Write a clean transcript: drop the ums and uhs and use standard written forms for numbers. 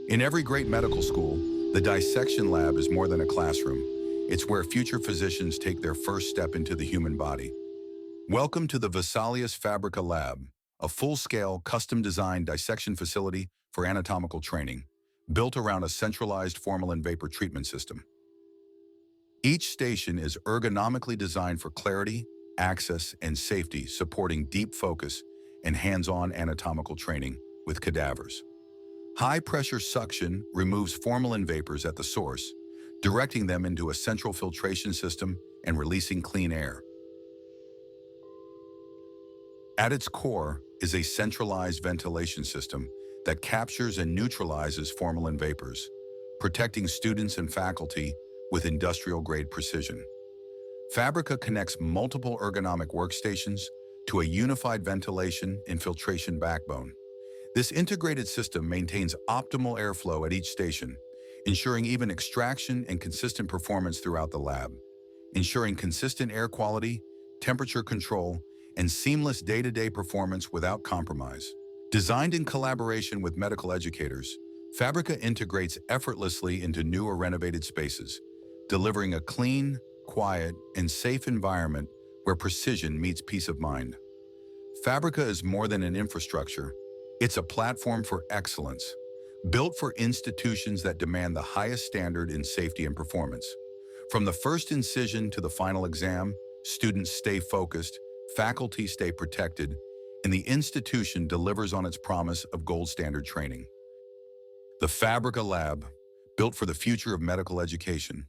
In every great medical school, the dissection lab is more than a classroom. It's where future physicians take their first step into the human body. Welcome to the Vesalius Fabrica lab, a full-scale, custom-designed dissection facility for anatomical training, built around a centralized formalin vapor treatment system. Each station is ergonomically designed for clarity, access, and safety, supporting deep focus and hands-on anatomical training with cadavers. High-pressure suction removes formalin vapors at the source, directing them into a central filtration system and releasing clean air. At its core is a centralized ventilation system that captures and neutralizes formalin vapors, protecting students and faculty with industrial-grade precision. Fabrica connects multiple ergonomic workstations to a unified ventilation and filtration backbone. This integrated system maintains optimal airflow at each station, ensuring even extraction and consistent performance throughout the lab, ensuring consistent air quality, temperature control, and seamless day-to-day performance without compromise. Designed in collaboration with medical educators, Fabrica integrates effortlessly into new or renovated spaces, delivering a clean, quiet, and safe environment where precision meets peace of mind. Fabrica is more than an infrastructure. It's a platform for excellence, built for institutions that demand the highest standard in safety and performance. From the first incision to the final exam, students stay focused, faculty stay protected, and the institution delivers on its promise of gold standard training. The Fabrica Lab, built for the future of medical education.